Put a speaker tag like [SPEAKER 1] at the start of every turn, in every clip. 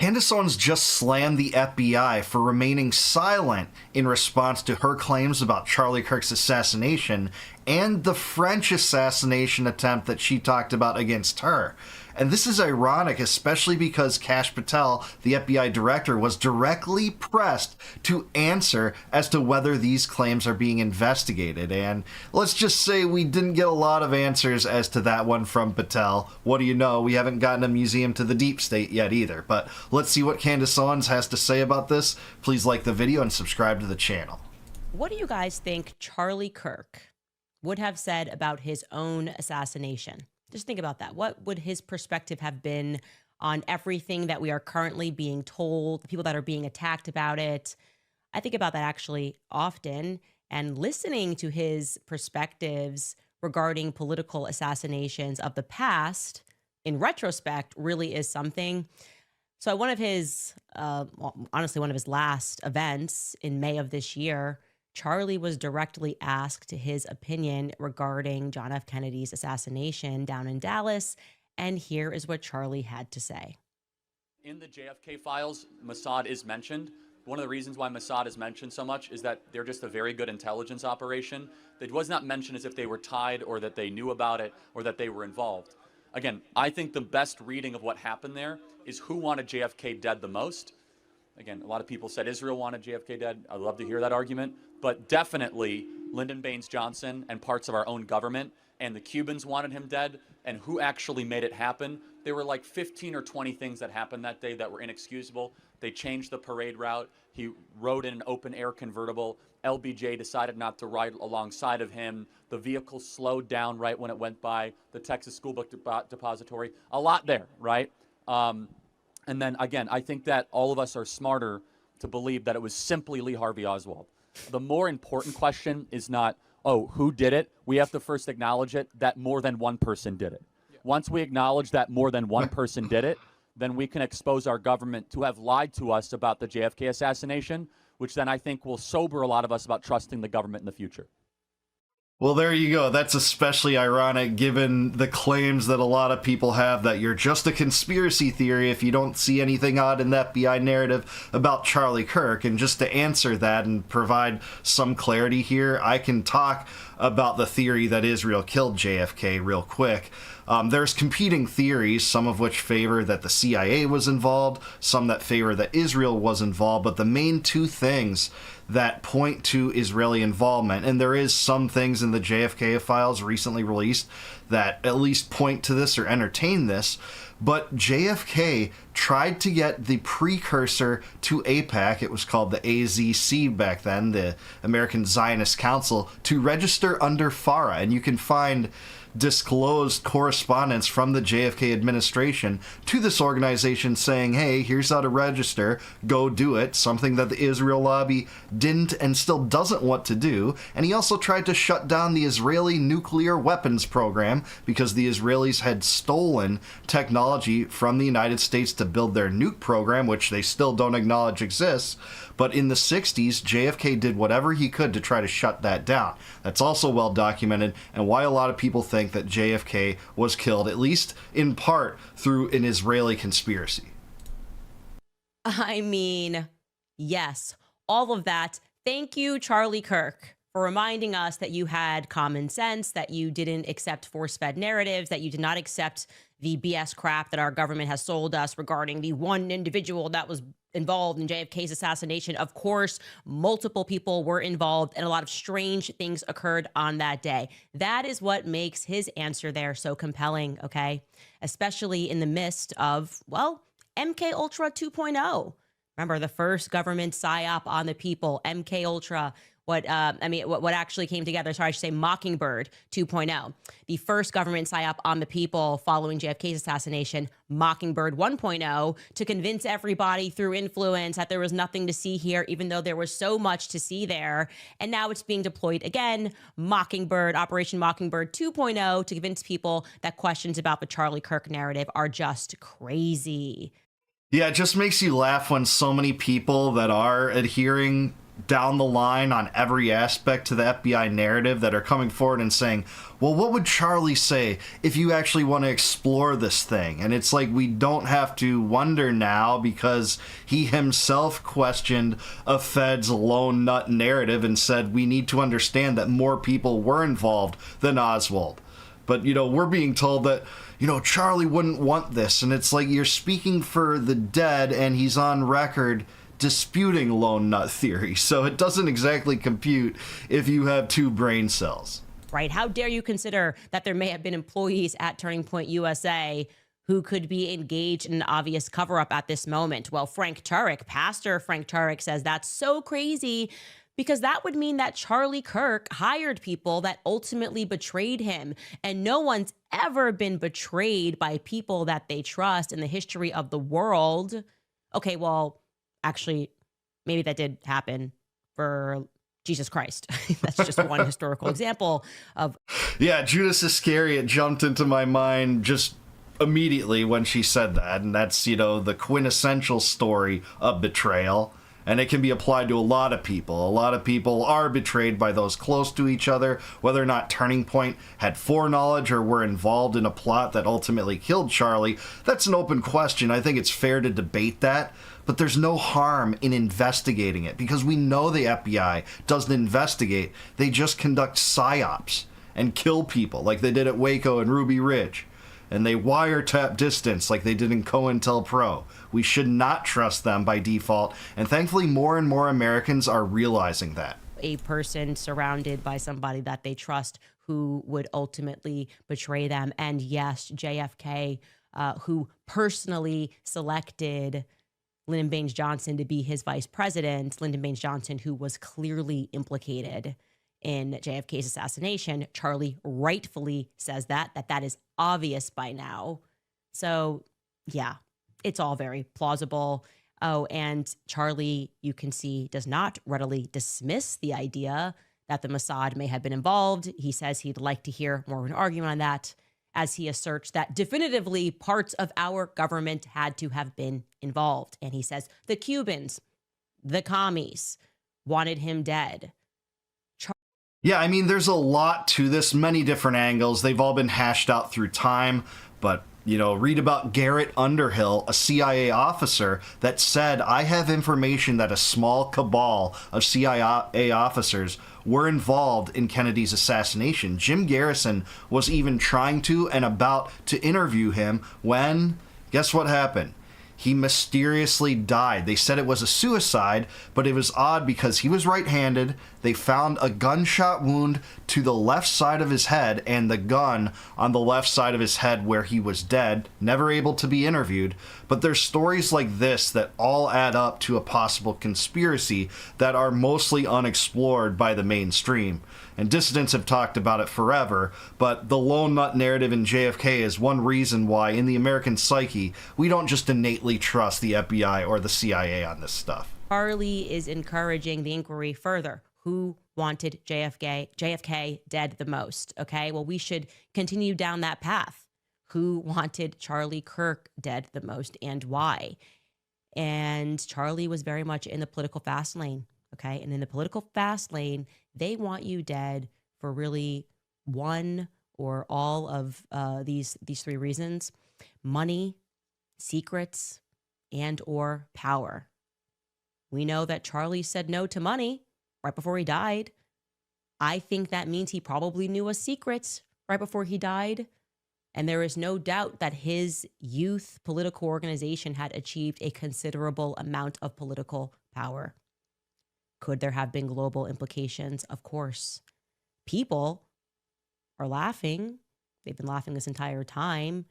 [SPEAKER 1] Candace Owens just slammed the FBI for remaining silent in response to her claims about Charlie Kirk's assassination and the French assassination attempt that she talked about against her. And this is ironic, especially because Kash Patel, the FBI director, was directly pressed to answer as to whether these claims are being investigated. And let's just say we didn't get a lot of answers as to that one from Patel. What do you know? We haven't gotten a museum to the deep state yet either. But let's see what Candace Owens has to say about this. Please like the video and subscribe to the channel.
[SPEAKER 2] What do you guys think Charlie Kirk would have said about his own assassination? Just think about that. What would his perspective have been on everything that we are currently being told, the people that are being attacked about it? I think about that actually often, and listening to his perspectives regarding political assassinations of the past, in retrospect, really is something. So at one of his, honestly, one of his last events in May of this year, Charlie was directly asked his opinion regarding John F. Kennedy's assassination down in Dallas, and here is what Charlie had to say.
[SPEAKER 3] In the JFK files, Mossad is mentioned. One of the reasons why Mossad is mentioned so much is that they're just a very good intelligence operation. It was not mentioned as if they were tied or that they knew about it or that they were involved. Again, I think the best reading of what happened there is who wanted JFK dead the most. Again, a lot of people said Israel wanted JFK dead. I'd love to hear that argument. But definitely Lyndon Baines Johnson and parts of our own government, and the Cubans wanted him dead. And who actually made it happen? There were like 15 or 20 things that happened that day that were inexcusable. They changed the parade route. He rode in an open air convertible. LBJ decided not to ride alongside of him. The vehicle slowed down right when it went by the Texas School Book Depository. A lot there, right? And then again, I think that all of us are smarter to believe that it was simply Lee Harvey Oswald. The more important question is not, oh, who did it? We have to first acknowledge it, that more than one person did it. Yeah. Once we acknowledge that more than one person did it, then we can expose our government to have lied to us about the JFK assassination, which then I think will sober a lot of us about trusting the government in the future.
[SPEAKER 1] Well, there you go. That's especially ironic given the claims that a lot of people have that you're just a conspiracy theory if you don't see anything odd in the FBI narrative about Charlie Kirk. And just to answer that and provide some clarity here, I can talk about the theory that Israel killed JFK real quick. There's competing theories, some of which favor that the CIA was involved, some that favor that Israel was involved, but the main two things that point to Israeli involvement, and there is some things in the JFK files recently released that at least point to this or entertain this, but JFK tried to get the precursor to AIPAC, it was called the AZC back then, the American Zionist Council, to register under FARA, and you can find disclosed correspondence from the JFK administration to this organization saying, hey, here's how to register, go do it, something that the Israel lobby didn't and still doesn't want to do. And he also tried to shut down the Israeli nuclear weapons program because the Israelis had stolen technology from the United States to build their nuke program, which they still don't acknowledge exists. But in the 60s, JFK did whatever he could to try to shut that down. That's also well documented, and why a lot of people think that JFK was killed, at least in part, through an Israeli conspiracy.
[SPEAKER 2] I mean, yes, all of that. Thank you, Charlie Kirk, for reminding us that you had common sense, that you didn't accept force-fed narratives, that you did not accept the BS crap that our government has sold us regarding the one individual that was involved in JFK's assassination. Of course, multiple people were involved and a lot of strange things occurred on that day. That is what makes his answer there so compelling, okay? Especially in the midst of, well, MK Ultra 2.0. Remember the first government psyop on the people, MK Ultra. What actually came together, sorry, I should say Mockingbird 2.0. The first government psyop on the people following JFK's assassination, Mockingbird 1.0, to convince everybody through influence that there was nothing to see here, even though there was so much to see there. And now it's being deployed again, Mockingbird, Operation Mockingbird 2.0, to convince people that questions about the Charlie Kirk narrative are just crazy.
[SPEAKER 1] Yeah, it just makes you laugh when so many people that are adhering down the line on every aspect to the FBI narrative that are coming forward and saying, well, what would Charlie say if you actually want to explore this thing? And it's like we don't have to wonder now because he himself questioned a Fed's lone nut narrative and said we need to understand that more people were involved than Oswald. But, we're being told that, Charlie wouldn't want this. And it's like you're speaking for the dead and he's on record disputing lone nut theory, so it doesn't exactly compute if you have two brain cells.
[SPEAKER 2] Right. How dare you consider that there may have been employees at Turning Point USA who could be engaged in an obvious cover-up at this moment? Well, Pastor Frank Turek says that's so crazy because that would mean that Charlie Kirk hired people that ultimately betrayed him. And no one's ever been betrayed by people that they trust in the history of the world. Okay, well, actually, maybe that did happen for Jesus Christ. That's just one historical example of...
[SPEAKER 1] Yeah, Judas Iscariot jumped into my mind just immediately when she said that. And that's, the quintessential story of betrayal. And it can be applied to a lot of people. A lot of people are betrayed by those close to each other, whether or not Turning Point had foreknowledge or were involved in a plot that ultimately killed Charlie. That's an open question. I think it's fair to debate that. But there's no harm in investigating it because we know the FBI doesn't investigate. They just conduct psyops and kill people like they did at Waco and Ruby Ridge. And they wiretap distance like they did in COINTELPRO. We should not trust them by default. And thankfully, more and more Americans are realizing that.
[SPEAKER 2] A person surrounded by somebody that they trust who would ultimately betray them. And yes, JFK, who personally selected Lyndon Baines Johnson to be his vice president, Lyndon Baines Johnson, who was clearly implicated in JFK's assassination. Charlie rightfully says that is obvious by now. So yeah, it's all very plausible. Oh, and Charlie, you can see, does not readily dismiss the idea that the Mossad may have been involved. He says he'd like to hear more of an argument on that, as he asserts that definitively parts of our government had to have been involved. And he says the Cubans, the commies, wanted him dead.
[SPEAKER 1] Yeah, I mean, there's a lot to this, many different angles. They've all been hashed out through time, but read about Garrett Underhill, a CIA officer that said, I have information that a small cabal of CIA officers were involved in Kennedy's assassination. Jim Garrison was even trying to and about to interview him when, guess what happened? He mysteriously died. They said it was a suicide, but it was odd because he was right-handed. They found a gunshot wound to the left side of his head and the gun on the left side of his head where he was dead, never able to be interviewed. But there's stories like this that all add up to a possible conspiracy that are mostly unexplored by the mainstream. And dissidents have talked about it forever, but the lone nut narrative in JFK is one reason why, in the American psyche, we don't just innately trust the FBI or the CIA on this stuff.
[SPEAKER 2] Charlie is encouraging the inquiry further. Who wanted JFK dead the most? Okay, well, we should continue down that path. Who wanted Charlie Kirk dead the most and why? And Charlie was very much in the political fast lane. Okay, and in the political fast lane, they want you dead for really one or all of these three reasons: money, secrets, and or power. We know that Charlie said no to money right before he died. I think that means he probably knew a secret right before he died. And there is no doubt that his youth political organization had achieved a considerable amount of political power. Could there have been global implications? Of course. People are laughing. They've been laughing this entire time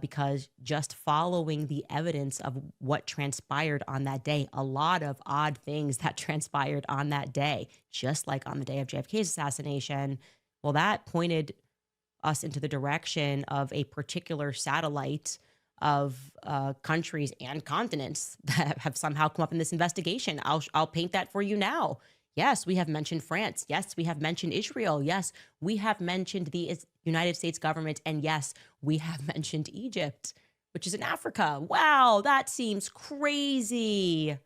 [SPEAKER 2] because just following the evidence of what transpired on that day, a lot of odd things that transpired on that day, just like on the day of JFK's assassination, well, that pointed us into the direction of a particular satellite of countries and continents that have somehow come up in this investigation. I'll paint that for you now. Yes, we have mentioned France. Yes, we have mentioned Israel. Yes, we have mentioned the United States government. And yes, we have mentioned Egypt, which is in Africa. Wow, that seems crazy.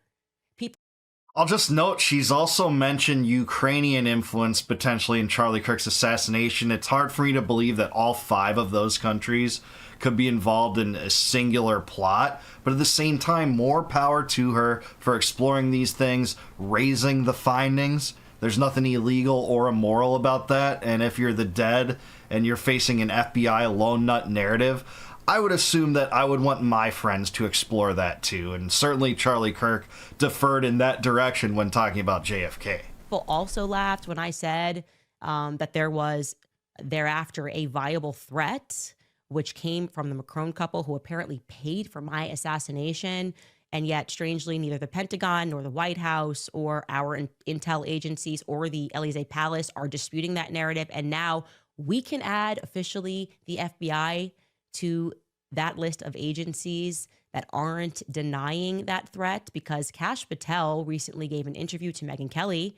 [SPEAKER 1] I'll just note she's also mentioned Ukrainian influence potentially in Charlie Kirk's assassination. It's hard for me to believe that all 5 of those countries could be involved in a singular plot, but at the same time, more power to her for exploring these things, raising the findings. There's nothing illegal or immoral about that, and if you're the dead and you're facing an FBI lone nut narrative, I would assume that I would want my friends to explore that too, and certainly Charlie Kirk deferred in that direction when talking about JFK.
[SPEAKER 2] People also laughed when I said that there was thereafter a viable threat, which came from the Macron couple who apparently paid for my assassination. And yet, strangely, neither the Pentagon nor the White House or our intel agencies or the Elysee Palace are disputing that narrative. And now we can add officially the FBI to that list of agencies that aren't denying that threat, because Kash Patel recently gave an interview to Megyn Kelly,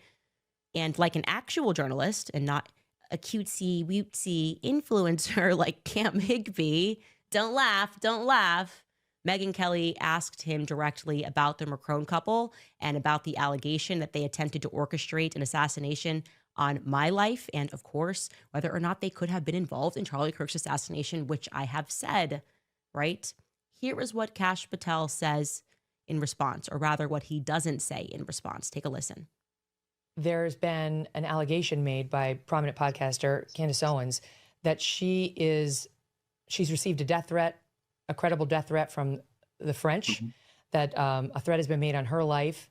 [SPEAKER 2] and like an actual journalist and not a cutesy wootsy influencer like Cam Higby, don't laugh, Megyn Kelly asked him directly about the Macron couple and about the allegation that they attempted to orchestrate an assassination on my life, and of course, whether or not they could have been involved in Charlie Kirk's assassination, which I have said, right? Here is what Kash Patel says in response, or rather what he doesn't say in response. Take a listen.
[SPEAKER 4] There's been an allegation made by prominent podcaster Candace Owens that she's received a death threat, a credible death threat from the French, that a threat has been made on her life,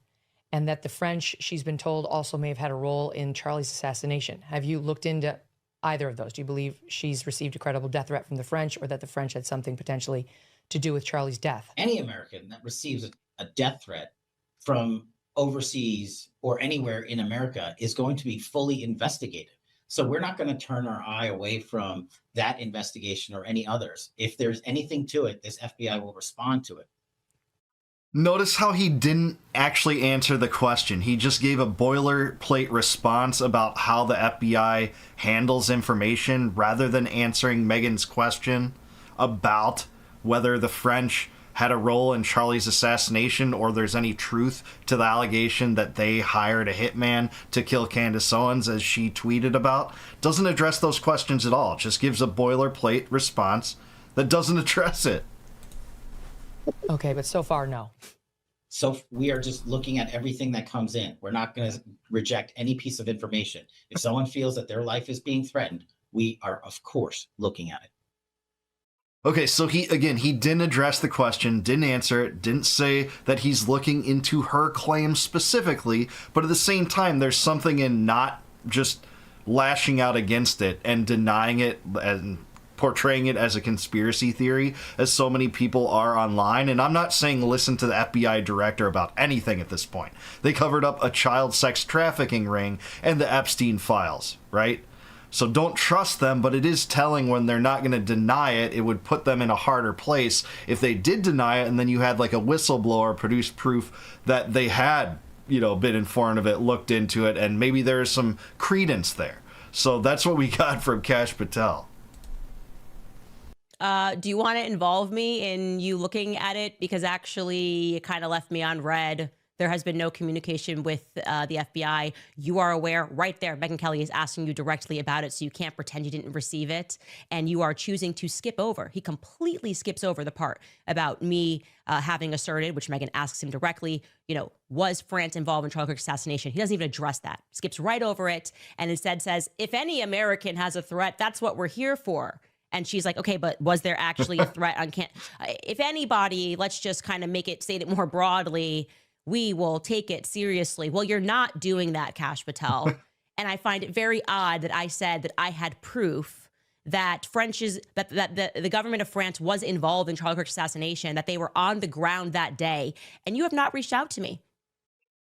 [SPEAKER 4] and that the French, she's been told, also may have had a role in Charlie's assassination. Have you looked into either of those? Do you believe she's received a credible death threat from the French, or that the French had something potentially to do with Charlie's death?
[SPEAKER 5] Any American that receives a death threat from overseas or anywhere in America is going to be fully investigated. So we're not going to turn our eye away from that investigation or any others. If there's anything to it, this FBI will respond to it.
[SPEAKER 1] Notice how he didn't actually answer the question. He just gave a boilerplate response about how the FBI handles information rather than answering Megan's question about whether the French had a role in Charlie's assassination or there's any truth to the allegation that they hired a hitman to kill Candace Owens, as she tweeted about. Doesn't address those questions at all. Just gives a boilerplate response that doesn't address it.
[SPEAKER 4] Okay, but so far, no.
[SPEAKER 5] So we are just looking at everything that comes in. We're not going to reject any piece of information. If someone feels that their life is being threatened, we are, of course, looking at it.
[SPEAKER 1] Okay, so he didn't address the question, didn't answer it, didn't say that he's looking into her claim specifically, but at the same time, there's something in not just lashing out against it and denying it and portraying it as a conspiracy theory, as so many people are online. And I'm not saying listen to the FBI director about anything at this point. They covered up a child sex trafficking ring and the Epstein files, right? So don't trust them, but it is telling when they're not going to deny it. It would put them in a harder place if they did deny it, and then you had like a whistleblower produce proof that they had, been informed of it, looked into it, and maybe there's some credence there. So that's what we got from Kash Patel.
[SPEAKER 2] Do you want to involve me in you looking at it? Because actually it kind of left me on red. There has been no communication with the FBI. You are aware right there. Megyn Kelly is asking you directly about it, so you can't pretend you didn't receive it. And you are choosing to skip over. He completely skips over the part about me having asserted, which Megyn asks him directly, was France involved in Charlie Kirk's assassination? He doesn't even address that. Skips right over it and instead says, if any American has a threat, that's what we're here for. And she's like, okay, but was there actually a threat on if anybody, let's just kind of state it more broadly, we will take it seriously. Well, you're not doing that, Kash Patel. And I find it very odd that I said that I had proof that the government of France was involved in Charlie Kirk's assassination, that they were on the ground that day, and you have not reached out to me.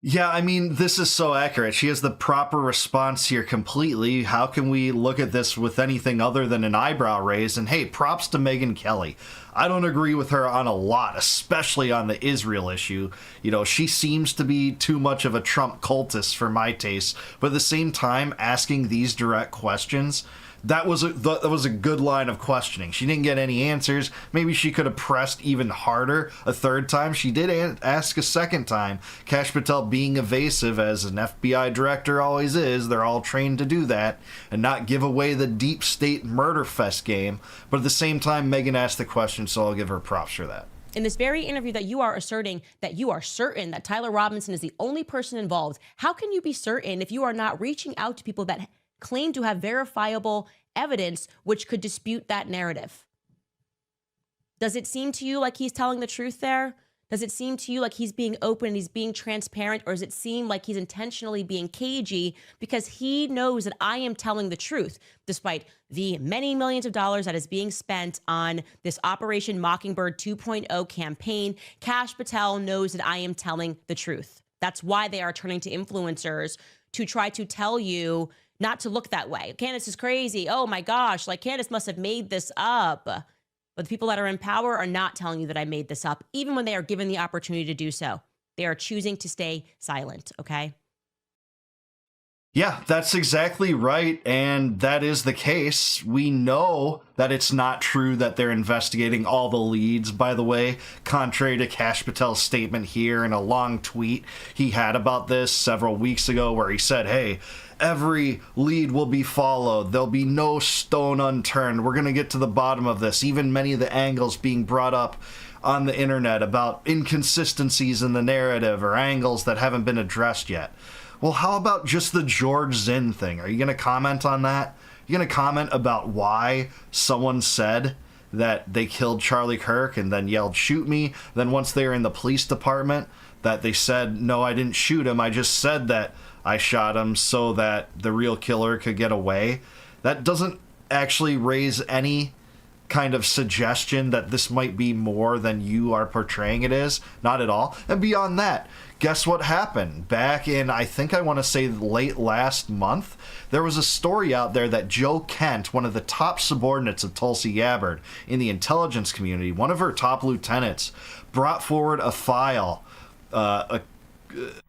[SPEAKER 1] Yeah, I mean, this is so accurate. She has the proper response here completely. How can we look at this with anything other than an eyebrow raise? And hey, props to Megyn Kelly. I don't agree with her on a lot, especially on the Israel issue. She seems to be too much of a Trump cultist for my taste. But at the same time, asking these direct questions, that was a good line of questioning. She didn't get any answers. Maybe she could have pressed even harder a third time. She did ask a second time. Kash Patel, being evasive as an FBI director always is, they're all trained to do that and not give away the deep state murder fest game. But at the same time, Megan asked the question, so I'll give her props for that.
[SPEAKER 2] In this very interview that you are asserting that you are certain that Tyler Robinson is the only person involved, how can you be certain if you are not reaching out to people that claim to have verifiable evidence which could dispute that narrative? Does it seem to you like he's telling the truth there? Does it seem to you like he's being open and he's being transparent, or does it seem like he's intentionally being cagey because he knows that I am telling the truth, despite the many millions of dollars that is being spent on this Operation Mockingbird 2.0 campaign? Kash Patel knows that I am telling the truth. That's why they are turning to influencers to try to tell you not to look that way. Candace is crazy. Oh my gosh, like Candace must have made this up. But the people that are in power are not telling you that I made this up, even when they are given the opportunity to do so. They are choosing to stay silent, okay?
[SPEAKER 1] Yeah, that's exactly right, and that is the case. We know that it's not true that they're investigating all the leads, by the way, contrary to Kash Patel's statement here in a long tweet he had about this several weeks ago where he said, hey, every lead will be followed. There'll be no stone unturned. We're going to get to the bottom of this. Even many of the angles being brought up on the internet about inconsistencies in the narrative or angles that haven't been addressed yet. Well, how about just the George Zinn thing? Are you going to comment on that? Are you going to comment about why someone said that they killed Charlie Kirk and then yelled, shoot me? Then once they were in the police department, that they said, no, I didn't shoot him. I just said that I shot him so that the real killer could get away. That doesn't actually raise any kind of suggestion that this might be more than you are portraying it is. Not at all. And beyond that, guess what happened? Back in, I think I want to say late last month, there was a story out there that Joe Kent, one of the top subordinates of Tulsi Gabbard in the intelligence community, one of her top lieutenants, brought forward a file,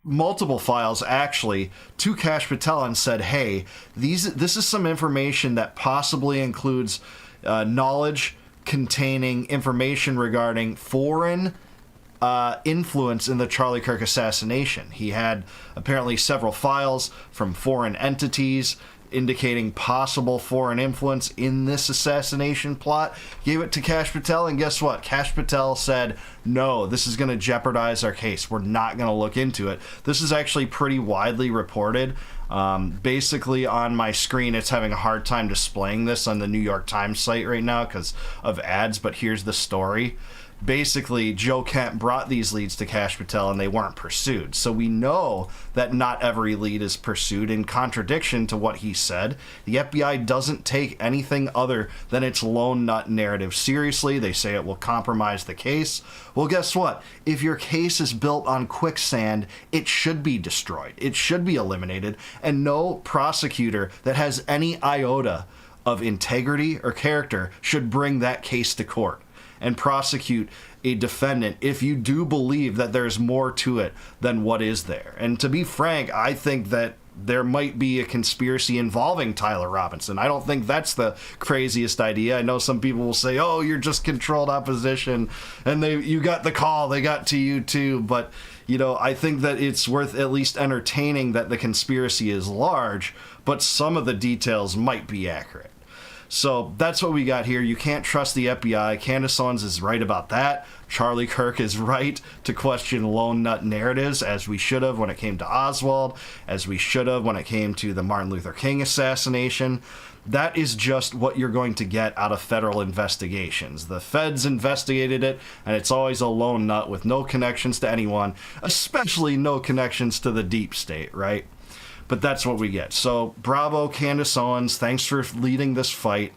[SPEAKER 1] multiple files actually, to Kash Patel and said, hey, this is some information that possibly includes knowledge containing information regarding foreign influence in the Charlie Kirk assassination. He had apparently several files from foreign entities indicating possible foreign influence in this assassination plot, gave it to Kash Patel, and guess what? Kash Patel said, no, this is going to jeopardize our case. We're not going to look into it. This is actually pretty widely reported. Basically, on my screen, it's having a hard time displaying this on the New York Times site right now because of ads, but here's the story. Basically, Joe Kent brought these leads to Kash Patel and they weren't pursued. So we know that not every lead is pursued. In contradiction to what he said, the FBI doesn't take anything other than its lone nut narrative seriously. They say it will compromise the case. Well, guess what? If your case is built on quicksand, it should be destroyed. It should be eliminated. And no prosecutor that has any iota of integrity or character should bring that case to court and prosecute a defendant if you do believe that there's more to it than what is there. And to be frank, I think that there might be a conspiracy involving Tyler Robinson. I don't think that's the craziest idea. I know some people will say, oh, you're just controlled opposition and you got the call, they got to you too. But, you know, I think that it's worth at least entertaining that the conspiracy is large, but some of the details might be accurate. So that's what we got here. You can't trust the FBI. Candace Owens is right about that. Charlie Kirk is right to question lone nut narratives, as we should have when it came to Oswald, as we should have when it came to the Martin Luther King assassination. That is just what you're going to get out of federal investigations. The feds investigated it, and it's always a lone nut with no connections to anyone, especially no connections to the deep state, right? But that's what we get. So bravo, Candace Owens. Thanks for leading this fight.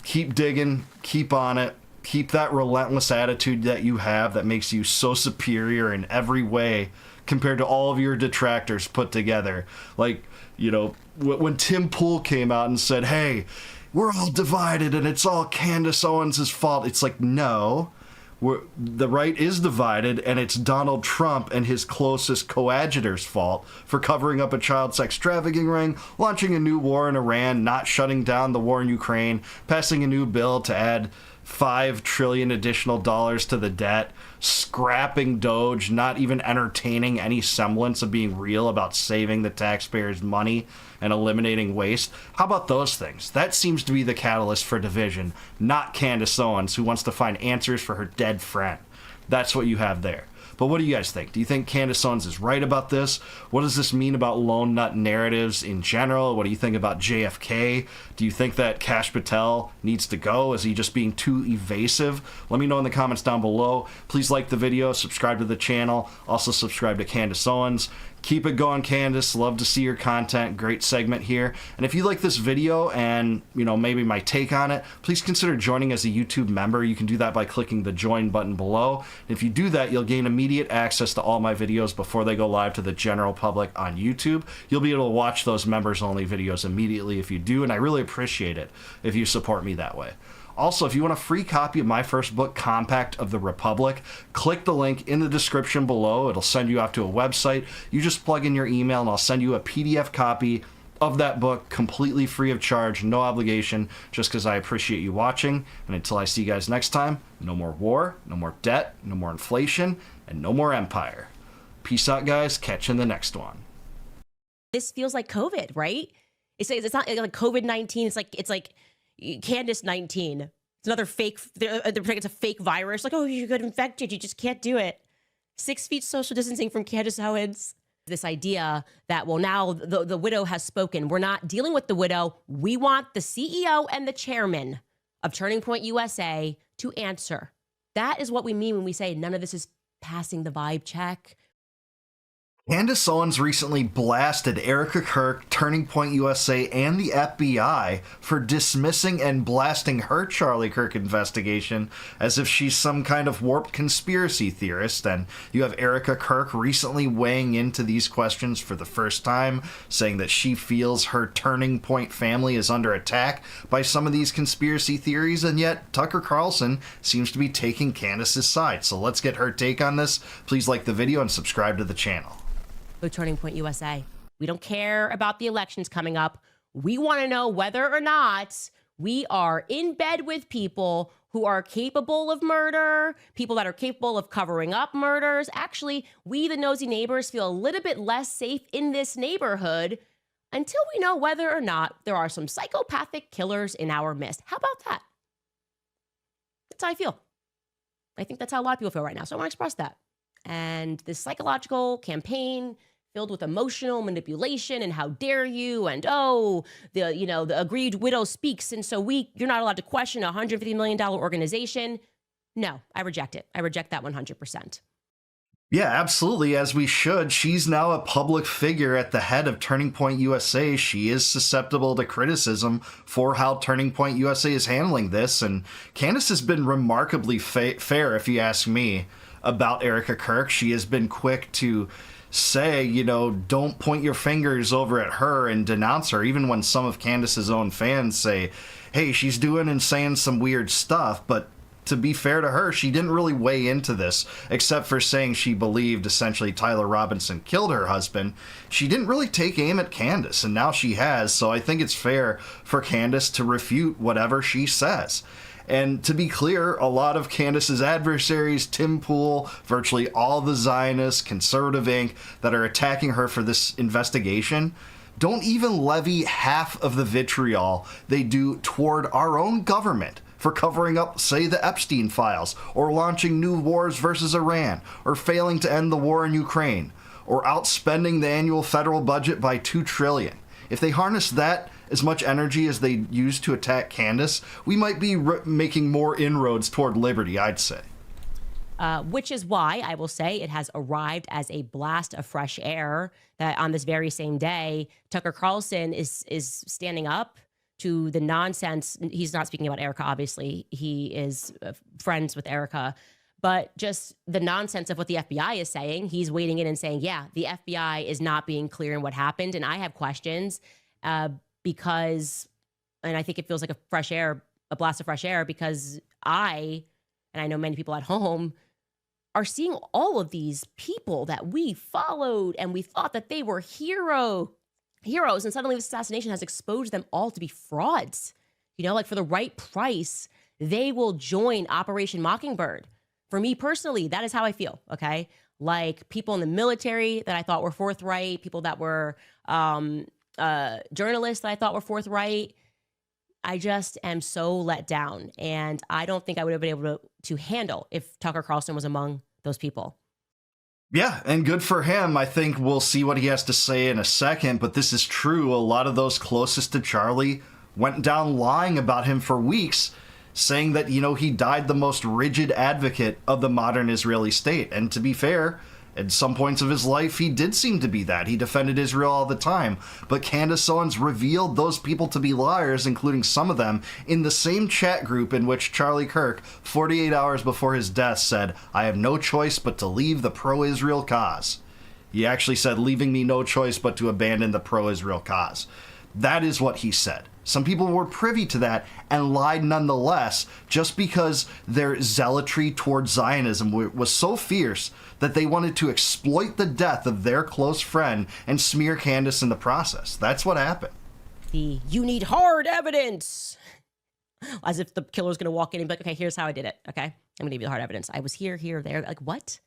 [SPEAKER 1] Keep digging. Keep on it. Keep that relentless attitude that you have that makes you so superior in every way compared to all of your detractors put together. Like, you know, when Tim Pool came out and said, hey, we're all divided and it's all Candace Owens' fault. It's like, no. The right is divided, and it's Donald Trump and his closest coadjutor's fault for covering up a child sex trafficking ring, launching a new war in Iran, not shutting down the war in Ukraine, passing a new bill to add $5 trillion additional dollars to the debt, scrapping Doge, not even entertaining any semblance of being real about saving the taxpayers' money and eliminating waste. How about those things? That seems to be the catalyst for division, not Candace Owens, who wants to find answers for her dead friend. That's what you have there. But what do you guys think? Do you think Candace Owens is right about this? What does this mean about lone nut narratives in general? What do you think about JFK? Do you think that Kash Patel needs to go? Is he just being too evasive? Let me know in the comments down below. Please like the video, subscribe to the channel, also subscribe to Candace Owens. Keep it going, Candace. Love to see your content. Great segment here. And if you like this video and, maybe my take on it, please consider joining as a YouTube member. You can do that by clicking the join button below. And if you do that, you'll gain immediate access to all my videos before they go live to the general public on YouTube. You'll be able to watch those members only videos immediately if you do, and I really appreciate it if you support me that way. Also, if you want a free copy of my first book, Compact of the Republic, click the link in the description below. It'll send you off to a website. You just plug in your email and I'll send you a PDF copy of that book completely free of charge, no obligation, just because I appreciate you watching. And until I see you guys next time, no more war, no more debt, no more inflation, and no more empire. Peace out, guys. Catch you in the next one.
[SPEAKER 2] This feels like COVID, right? It's not like COVID-19. It's like Candace 19. It's another fake. They're saying it's a fake virus. Like, oh, you got infected. You just can't do it. 6 feet social distancing from Candace Owens. This idea that, well, now the widow has spoken. We're not dealing with the widow. We want the CEO and the chairman of Turning Point USA to answer. That is what we mean when we say none of this is passing the vibe check.
[SPEAKER 1] Candace Owens recently blasted Erica Kirk, Turning Point USA, and the FBI for dismissing and blasting her Charlie Kirk investigation as if she's some kind of warped conspiracy theorist. And you have Erica Kirk recently weighing into these questions for the first time, saying that she feels her Turning Point family is under attack by some of these conspiracy theories, and yet Tucker Carlson seems to be taking Candace's side. So let's get her take on this. Please like the video and subscribe to the channel.
[SPEAKER 2] With Turning Point USA. We don't care about the elections coming up. We want to know whether or not we are in bed with people who are capable of murder, people that are capable of covering up murders. Actually, we, the nosy neighbors, feel a little bit less safe in this neighborhood until we know whether or not there are some psychopathic killers in our midst. How about that? That's how I feel. I think that's how a lot of people feel right now. So I want to express that. And this psychological campaign filled with emotional manipulation and how dare you, and the aggrieved widow speaks, and so you're not allowed to question a $150 million organization. No, I reject it. I reject that 100%.
[SPEAKER 1] Yeah, absolutely, as we should. She's now a public figure at the head of Turning Point USA. She is susceptible to criticism for how Turning Point USA is handling this, and Candace has been remarkably fair, if you ask me, about Erica Kirk. She has been quick to say, don't point your fingers over at her and denounce her, even when some of Candace's own fans say, hey, she's doing and saying some weird stuff. But to be fair to her, she didn't really weigh into this, except for saying she believed essentially Tyler Robinson killed her husband. She didn't really take aim at Candace, and now she has, so I think it's fair for Candace to refute whatever she says. And to be clear, a lot of Candace's adversaries, Tim Pool, virtually all the Zionists, Conservative Inc., that are attacking her for this investigation, don't even levy half of the vitriol they do toward our own government for covering up, say, the Epstein files, or launching new wars versus Iran, or failing to end the war in Ukraine, or outspending the annual federal budget by $2 trillion. If they harness that as much energy as they use to attack Candace, we might be making more inroads toward liberty, I'd say.
[SPEAKER 2] Which is why I will say it has arrived as a blast of fresh air that on this very same day, Tucker Carlson is standing up to the nonsense. He's not speaking about Erica, obviously. He is friends with Erica. But just the nonsense of what the FBI is saying, he's wading in and saying, yeah, the FBI is not being clear in what happened. And I have questions because, and I think it feels like a blast of fresh air, because I and I know many people at home are seeing all of these people that we followed and we thought that they were heroes, and suddenly this assassination has exposed them all to be frauds. You know, like for the right price, they will join Operation Mockingbird. For me personally, that is how I feel, okay? Like people in the military that I thought were forthright, people that were journalists that I thought were forthright. I just am so let down, and I don't think I would have been able to handle if Tucker Carlson was among those people.
[SPEAKER 1] Yeah, and good for him. I think we'll see what he has to say in a second, but this is true. A lot of those closest to Charlie went down lying about him for weeks, saying that, you know, he died the most rigid advocate of the modern Israeli state. And to be fair, at some points of his life, he did seem to be that. He defended Israel all the time. But Candace Owens revealed those people to be liars, including some of them, in the same chat group in which Charlie Kirk, 48 hours before his death, said, "I have no choice but to leave the pro-Israel cause." He actually said, "leaving me no choice but to abandon the pro-Israel cause." That is what he said. Some people were privy to that and lied nonetheless, just because their zealotry towards Zionism was so fierce that they wanted to exploit the death of their close friend and smear Candace in the process. That's what happened.
[SPEAKER 2] You need hard evidence. As if the killer's going to walk in and be like, okay, here's how I did it. Okay, I'm going to give you the hard evidence. I was here, there. Like, what?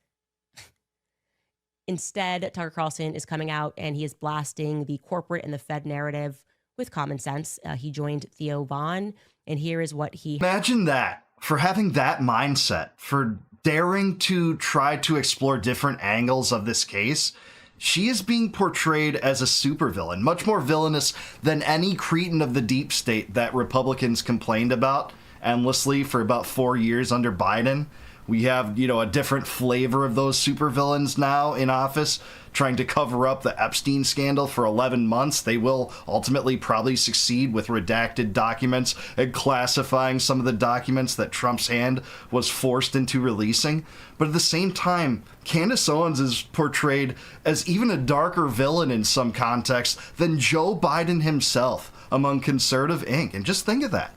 [SPEAKER 2] Instead, Tucker Carlson is coming out and he is blasting the corporate and the Fed narrative with common sense. He joined Theo Vaughn, and here is what he...
[SPEAKER 1] Imagine that. For having that mindset, for daring to try to explore different angles of this case, she is being portrayed as a supervillain, much more villainous than any cretin of the deep state that Republicans complained about endlessly for about 4 years under Biden. We have, you know, a different flavor of those supervillains now in office, trying to cover up the Epstein scandal for 11 months. They will ultimately probably succeed with redacted documents and classifying some of the documents that Trump's hand was forced into releasing. But at the same time, Candace Owens is portrayed as even a darker villain in some contexts than Joe Biden himself among conservative ink. And just think of that.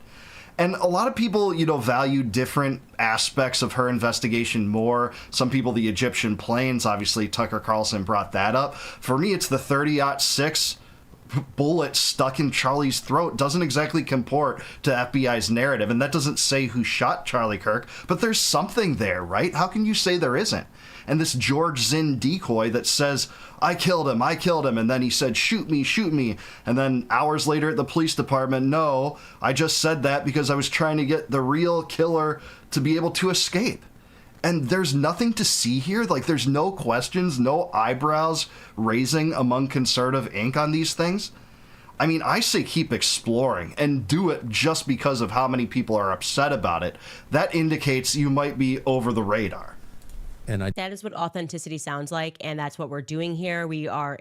[SPEAKER 1] And a lot of people, you know, value different aspects of her investigation more. Some people, the Egyptian planes, obviously Tucker Carlson brought that up. For me, it's the 30-06 bullet stuck in Charlie's throat. Doesn't exactly comport to FBI's narrative. And that doesn't say who shot Charlie Kirk, but there's something there, right? How can you say there isn't? And this George Zinn decoy that says, I killed him. And then he said, shoot me. And then hours later at the police department, no, I just said that because I was trying to get the real killer to be able to escape. And there's nothing to see here. Like, there's no questions, no eyebrows raising among conservative ink on these things. I mean, I say keep exploring and do it just because of how many people are upset about it. That indicates you might be over the radar.
[SPEAKER 2] That is what authenticity sounds like, and that's what we're doing here. We are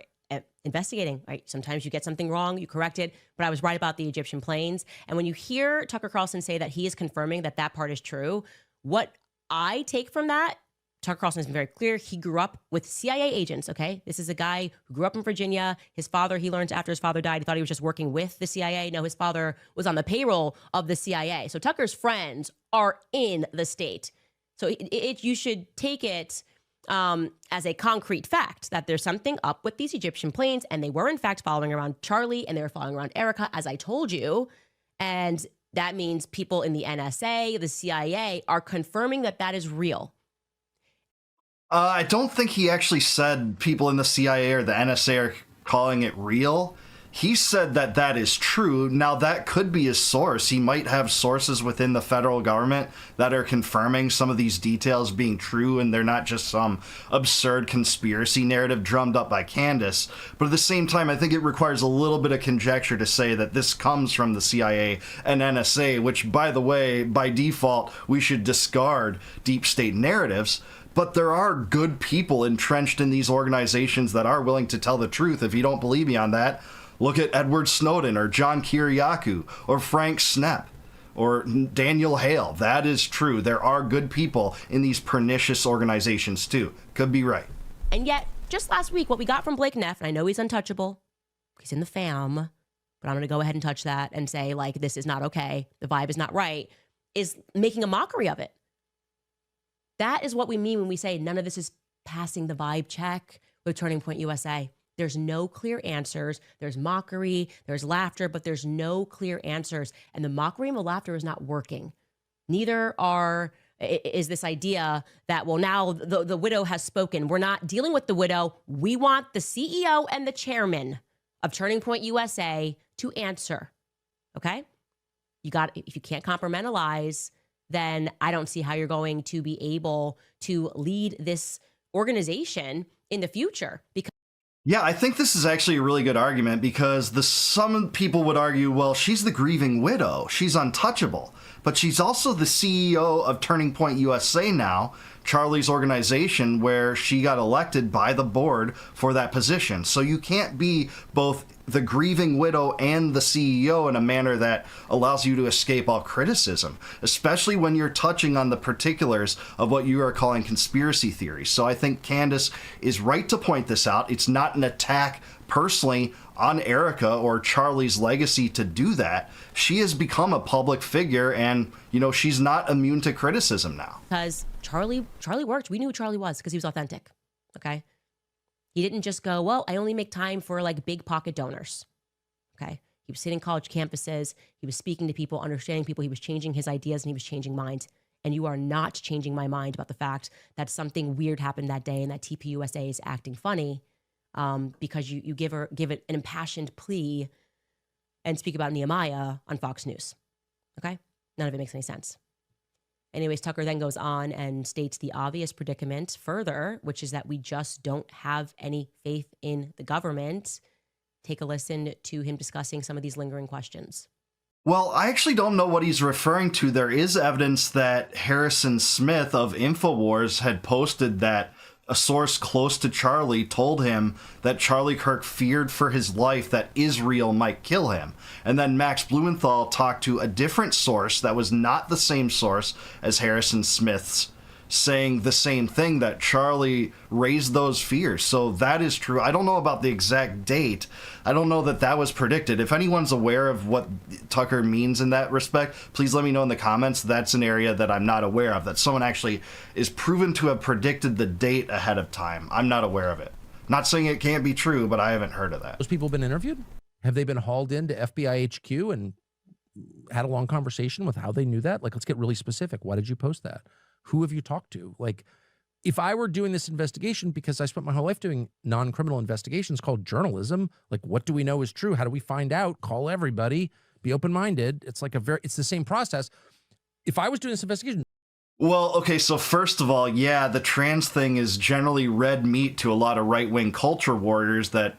[SPEAKER 2] investigating, right? Sometimes you get something wrong, you correct it, but I was right about the Egyptian planes. And when you hear Tucker Carlson say that he is confirming that that part is true, what I take from that, Tucker Carlson has been very clear. He grew up with CIA agents, okay? This is a guy who grew up in Virginia. His father, he learned after his father died, he thought he was just working with the CIA. No, his father was on the payroll of the CIA. So Tucker's friends are in the state. So you should take it as a concrete fact that there's something up with these Egyptian planes, and they were in fact following around Charlie, and they were following around Erica, as I told you. And that means people in the NSA, the CIA, are confirming that that is real.
[SPEAKER 1] I don't think he actually said people in the CIA or the NSA are calling it real. He said that that is true. Now, that could be his source. He might have sources within the federal government that are confirming some of these details being true, and they're not just some absurd conspiracy narrative drummed up by Candace. But at the same time, I think it requires a little bit of conjecture to say that this comes from the CIA and NSA, which, by the way, by default, we should discard deep state narratives. But there are good people entrenched in these organizations that are willing to tell the truth. If you don't believe me on that, look at Edward Snowden or John Kiriakou or Frank Snepp or Daniel Hale. That is true. There are good people in these pernicious organizations too. Could be right.
[SPEAKER 2] And yet, just last week, what we got from Blake Neff, and I know he's untouchable, he's in the fam, but I'm going to go ahead and touch that and say, like, this is not okay, the vibe is not right, is making a mockery of it. That is what we mean when we say none of this is passing the vibe check with Turning Point USA. There's no clear answers. There's mockery, there's laughter, but there's no clear answers. And the mockery and the laughter is not working. Neither is this idea that, well, now the widow has spoken. We're not dealing with the widow. We want the CEO and the chairman of Turning Point USA to answer. Okay? If you can't compartmentalize, then I don't see how you're going to be able to lead this organization in the future.
[SPEAKER 1] Yeah, I think this is actually a really good argument because some people would argue, well, she's the grieving widow. She's untouchable. But she's also the CEO of Turning Point USA now, Charlie's organization, where she got elected by the board for that position. So you can't be both the grieving widow and the CEO in a manner that allows you to escape all criticism, especially when you're touching on the particulars of what you are calling conspiracy theories. So I think Candace is right to point this out. It's not an attack personally on Erica or Charlie's legacy to do that. She has become a public figure, and she's not immune to criticism now.
[SPEAKER 2] Because Charlie worked. We knew who Charlie was because he was authentic. Okay. He didn't just go, well, I only make time for like big pocket donors. Okay. He was sitting college campuses. He was speaking to people, understanding people. He was changing his ideas and he was changing minds. And you are not changing my mind about the fact that something weird happened that day and that TPUSA is acting funny because you give it an impassioned plea and speak about Nehemiah on Fox News. Okay. None of it makes any sense. Anyways, Tucker then goes on and states the obvious predicament further, which is that we just don't have any faith in the government. Take a listen to him discussing some of these lingering questions.
[SPEAKER 1] Well, I actually don't know what he's referring to. There is evidence that Harrison Smith of InfoWars had posted that a source close to Charlie told him that Charlie Kirk feared for his life that Israel might kill him. And then Max Blumenthal talked to a different source that was not the same source as Harrison Smith's, saying the same thing, that Charlie raised those fears. So that is true. I don't know about the exact date. I don't know that that was predicted. If anyone's aware of what Tucker means in that respect, please let me know in the comments. That's an area that I'm not aware of, that someone actually is proven to have predicted the date ahead of time. I'm not aware of it. Not saying it can't be true, but I haven't heard of that.
[SPEAKER 6] Those people been interviewed? Have they been hauled into FBI HQ and had a long conversation with how they knew that? Like, let's get really specific. Why did you post that? Who have you talked to? Like, if I were doing this investigation, because I spent my whole life doing non-criminal investigations called journalism, like, what do we know is true? How do we find out? Call everybody, be open-minded. It's like it's the same process. If I was doing this investigation.
[SPEAKER 1] Well, okay, so first of all, yeah, the trans thing is generally red meat to a lot of right-wing culture warriors that,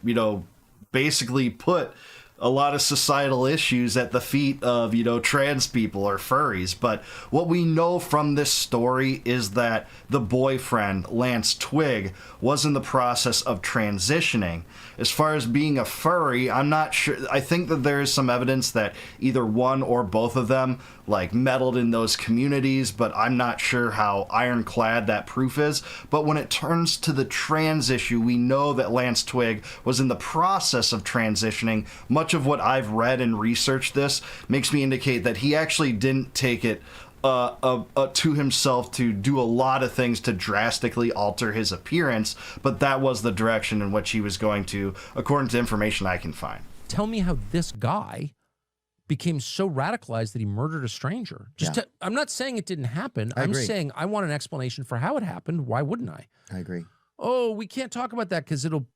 [SPEAKER 1] basically put a lot of societal issues at the feet of, trans people or furries. But what we know from this story is that the boyfriend, Lance Twig, was in the process of transitioning. As far as being a furry, I'm not sure. I think that there is some evidence that either one or both of them meddled in those communities, but I'm not sure how ironclad that proof is. But when it turns to the trans issue, we know that Lance Twig was in the process of transitioning. Much of what I've read and researched this makes me indicate that he actually didn't take it to himself to do a lot of things to drastically alter his appearance, but that was the direction in which he was going to, according to information I can find.
[SPEAKER 6] Tell me how this guy became so radicalized that he murdered a stranger. I'm not saying it didn't happen. I'm saying I want an explanation for how it happened. Why wouldn't I?
[SPEAKER 7] I agree.
[SPEAKER 6] Oh, we can't talk about that because it'll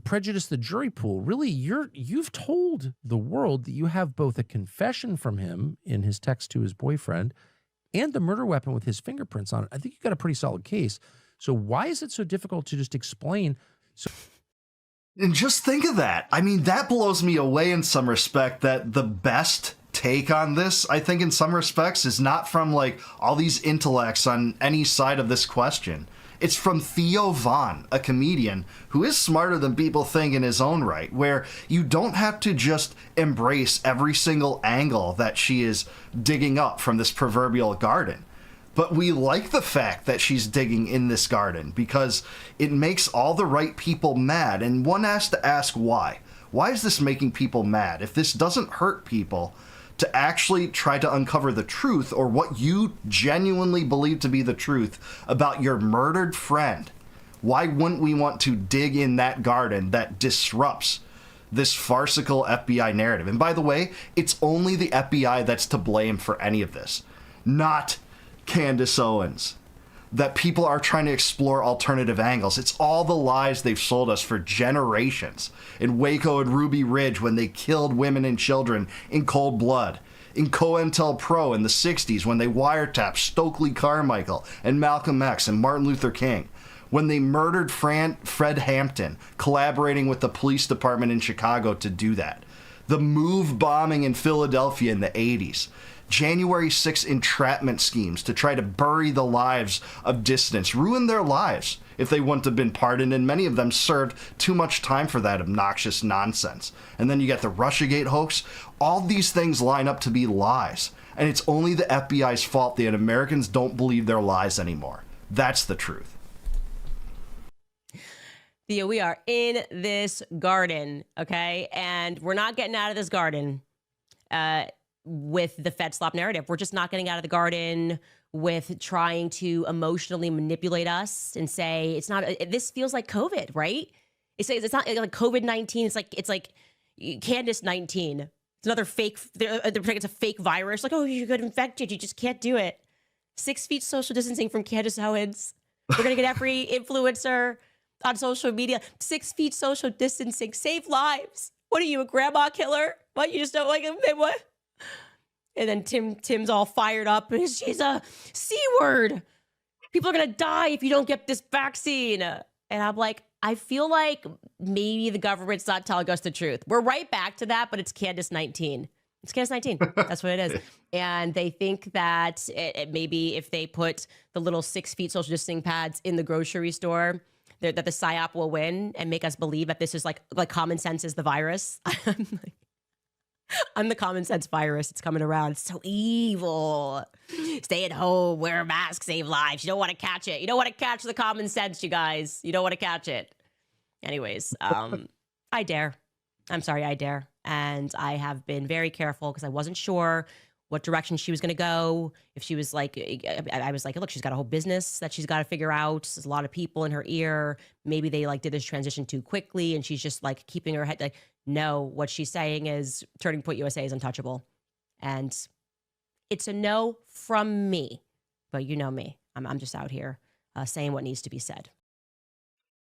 [SPEAKER 6] prejudice the jury pool. Really, you've told the world that you have both a confession from him in his text to his boyfriend and the murder weapon with his fingerprints on it. I think you got a pretty solid case. So why is it so difficult to just explain?
[SPEAKER 1] And just think of that. I mean, that blows me away in some respect, that the best take on this, I think in some respects, is not from all these intellects on any side of this question. It's from Theo Von, a comedian who is smarter than people think in his own right, where you don't have to just embrace every single angle that she is digging up from this proverbial garden. But we like the fact that she's digging in this garden because it makes all the right people mad. And one has to ask why. Why is this making people mad? If this doesn't hurt people, to actually try to uncover the truth, or what you genuinely believe to be the truth about your murdered friend, why wouldn't we want to dig in that garden that disrupts this farcical FBI narrative? And by the way, it's only the FBI that's to blame for any of this, not Candace Owens. That people are trying to explore alternative angles. It's all the lies they've sold us for generations. In Waco and Ruby Ridge, when they killed women and children in cold blood. In COINTELPRO in the 60s, when they wiretapped Stokely Carmichael and Malcolm X and Martin Luther King. When they murdered Fred Hampton, collaborating with the police department in Chicago to do that. The MOVE bombing in Philadelphia in the 80s. January 6 entrapment schemes to try to bury the lives of dissidents, ruin their lives if they wouldn't have been pardoned, and many of them served too much time for that obnoxious nonsense. And then you get the Russiagate hoax. All these things line up to be lies, and it's only the FBI's fault that Americans don't believe their lies anymore. That's the truth.
[SPEAKER 2] Theo, we are in this garden, okay? And we're not getting out of this garden with the Fed slop narrative. We're just not getting out of the garden with trying to emotionally manipulate us and say it's not. This feels like COVID, right? It's not like COVID-19. It's like Candace 19. It's another fake. They're saying it's a fake virus. Like, oh, you got infected. You just can't do it. 6 feet social distancing from Candace Owens. We're gonna get every influencer on social media. 6 feet social distancing. Save lives. What are you, a grandma killer? What, you just don't like him? What? And then Tim's all fired up. She's a C-word. People are going to die if you don't get this vaccine. And I'm like, I feel like maybe the government's not telling us the truth. We're right back to that, but it's Candace 19. It's Candace 19. That's what it is. And they think that maybe if they put the little 6 feet social distancing pads in the grocery store, that the PSYOP will win and make us believe that this is like common sense is the virus. I'm the common sense virus. It's coming around. It's so evil. Stay at home, wear a mask, save lives. You don't want to catch it. You don't want to catch the common sense, you guys. You don't want to catch it. Anyways, I dare. I'm sorry, I dare. And I have been very careful because I wasn't sure what direction she was going to go. If she was like, I was like, look, she's got a whole business that she's got to figure out. There's a lot of people in her ear. Maybe they like did this transition too quickly and she's just like keeping her head like, no, what she's saying is Turning Point USA is untouchable. And it's a no from me, but you know me. I'm just out here saying what needs to be said.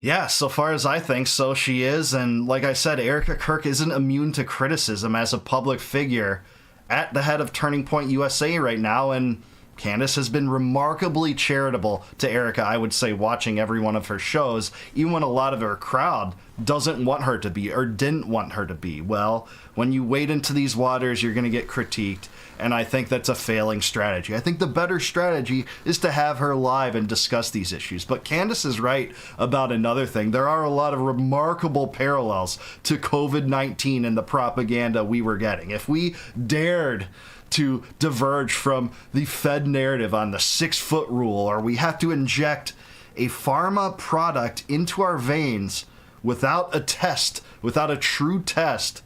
[SPEAKER 1] Yeah, so far as I think, so she is. And like I said, Erica Kirk isn't immune to criticism as a public figure at the head of Turning Point USA right now. And Candace has been remarkably charitable to Erica, I would say, watching every one of her shows, even when a lot of her crowd doesn't want her to be or didn't want her to be. Well, when you wade into these waters, you're going to get critiqued, and I think that's a failing strategy. I think the better strategy is to have her live and discuss these issues. But Candace is right about another thing. There are a lot of remarkable parallels to COVID-19 and the propaganda we were getting. If we dared to diverge from the Fed narrative on the 6-foot rule, or we have to inject a pharma product into our veins without a test, without a true test,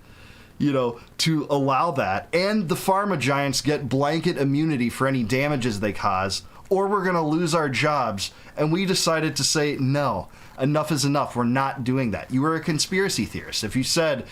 [SPEAKER 1] to allow that, and the pharma giants get blanket immunity for any damages they cause, or we're going to lose our jobs. And we decided to say, no, enough is enough. We're not doing that. You were a conspiracy theorist. If you said,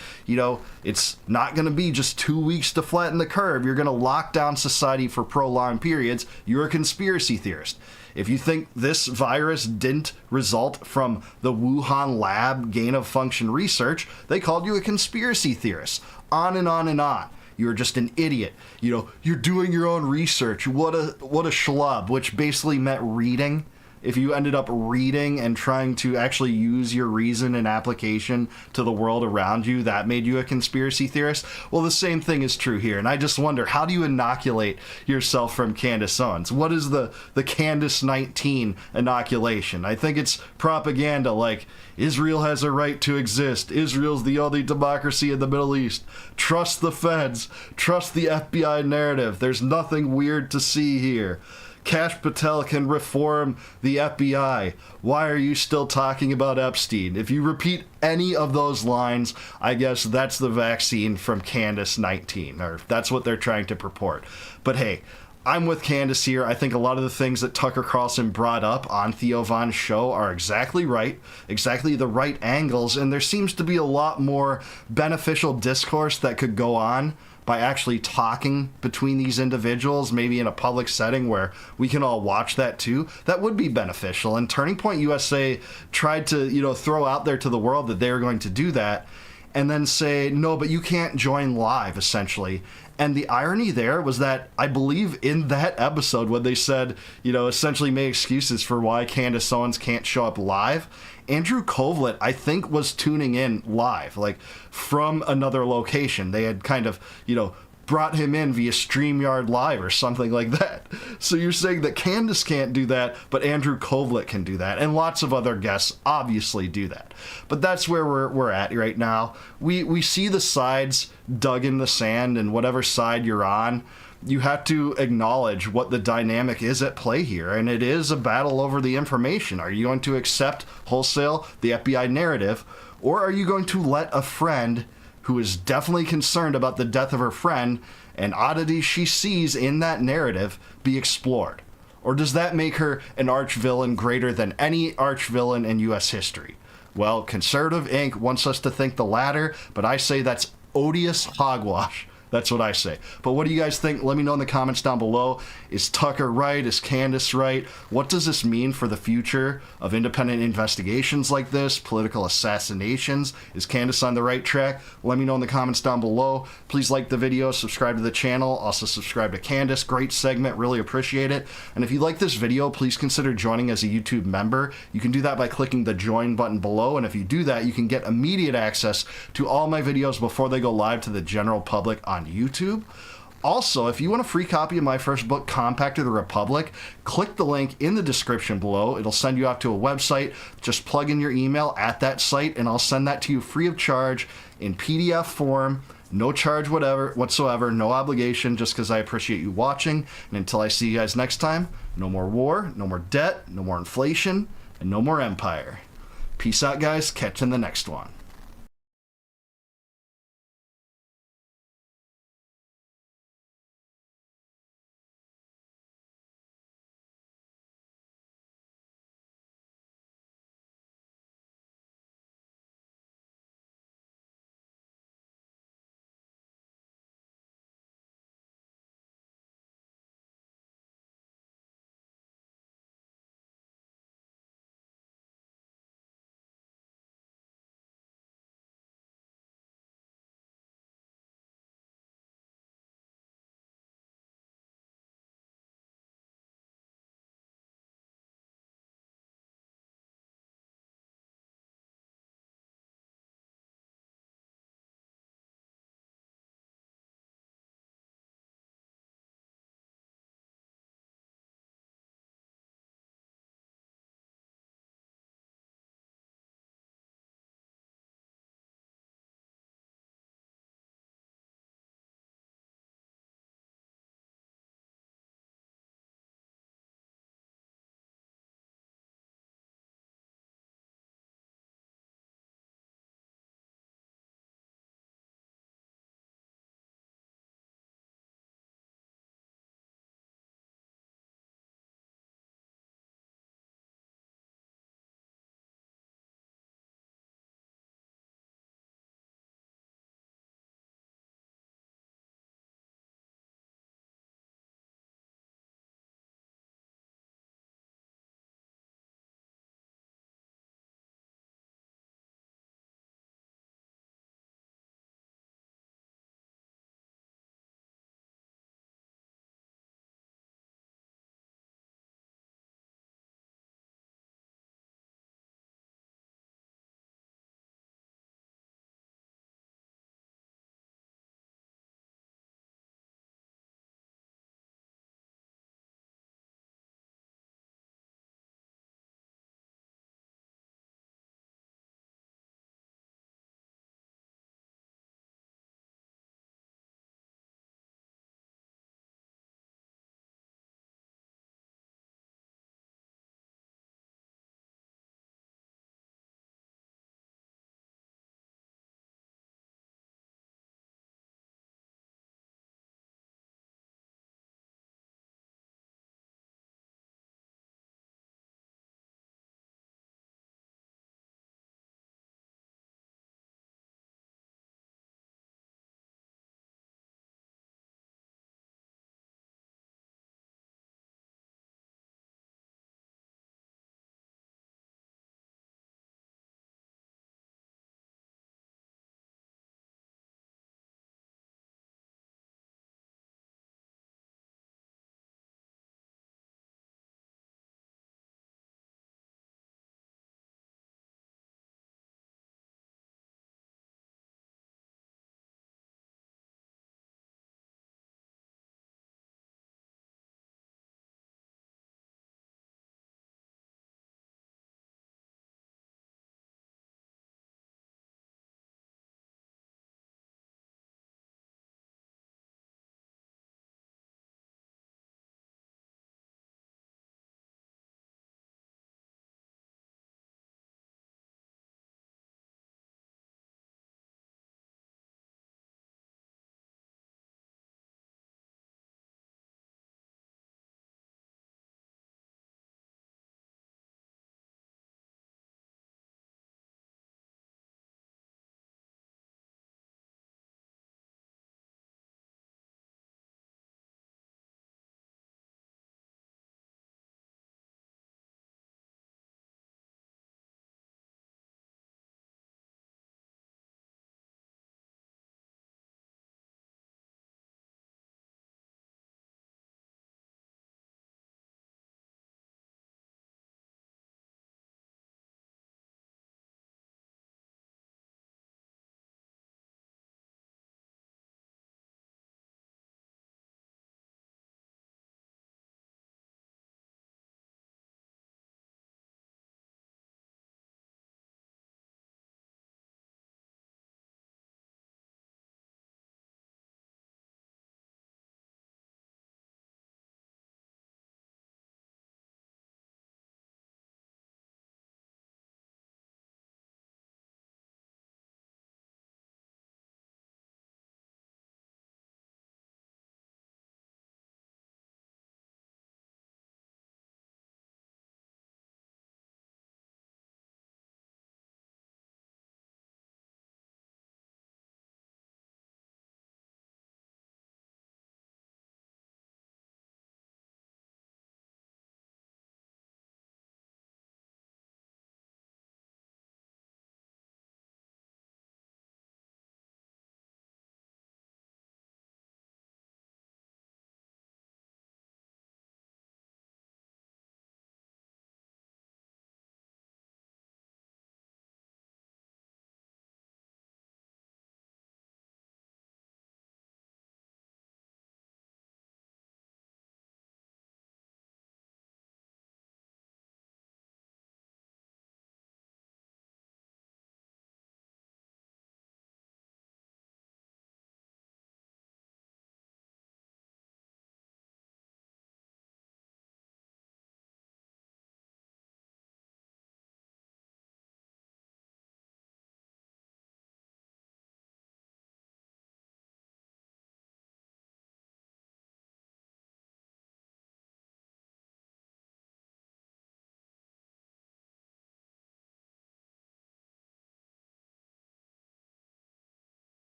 [SPEAKER 1] it's not going to be just 2 weeks to flatten the curve, you're going to lock down society for prolonged periods, you're a conspiracy theorist. If you think this virus didn't result from the Wuhan lab gain-of-function research, they called you a conspiracy theorist. On and on and on. You're just an idiot. You're doing your own research. What a schlub, which basically meant reading. If you ended up reading and trying to actually use your reason and application to the world around you, that made you a conspiracy theorist. Well, the same thing is true here. And I just wonder, how do you inoculate yourself from Candace Owens? What is the Candace 19 inoculation? I think it's propaganda like, Israel has a right to exist. Israel's the only democracy in the Middle East. Trust the feds. Trust the FBI narrative. There's nothing weird to see here. Kash Patel can reform the FBI. Why are you still talking about Epstein? If you repeat any of those lines, I guess that's the vaccine from Candace 19, or that's what they're trying to purport. But hey, I'm with Candace here. I think a lot of the things that Tucker Carlson brought up on Theo Von's show are exactly right, exactly the right angles, and there seems to be a lot more beneficial discourse that could go on by actually talking between these individuals, maybe in a public setting where we can all watch that too. That would be beneficial. And Turning Point USA tried to, throw out there to the world that they were going to do that, and then say, no, but you can't join live, essentially. And the irony there was that I believe in that episode when they said, essentially made excuses for why Candace Owens can't show up live, Andrew Kovlet, I think, was tuning in live, like from another location. They had kind of, brought him in via StreamYard Live or something like that. So you're saying that Candace can't do that, but Andrew Kovlet can do that. And lots of other guests obviously do that. But that's where we're at right now. We see the sides dug in the sand, and whatever side you're on, you have to acknowledge what the dynamic is at play here. And it is a battle over the information. Are you going to accept wholesale the FBI narrative, or are you going to let a friend who is definitely concerned about the death of her friend and oddities she sees in that narrative be explored? Or does that make her an arch-villain greater than any arch-villain in U.S. history? Well, Conservative Inc. wants us to think the latter, but I say that's odious hogwash. That's what I say. But what do you guys think? Let me know in the comments down below. Is Tucker right? Is Candace right? What does this mean for the future of independent investigations like this? Political assassinations? Is Candace on the right track? Let me know in the comments down below. Please like the video, subscribe to the channel. Also subscribe to Candace. Great segment. Really appreciate it. And if you like this video, please consider joining as a YouTube member. You can do that by clicking the join button below. And if you do that, you can get immediate access to all my videos before they go live to the general public on YouTube. Also, if you want a free copy of my first book, Compact of the Republic, click the link in the description below. It'll send you off to a website. Just plug in your email at that site, and I'll send that to you free of charge in PDF form. No charge whatsoever, no obligation, just because I appreciate you watching. And until I see you guys next time, no more war, no more debt, no more inflation, and no more empire. Peace out, guys. Catch you in the next one.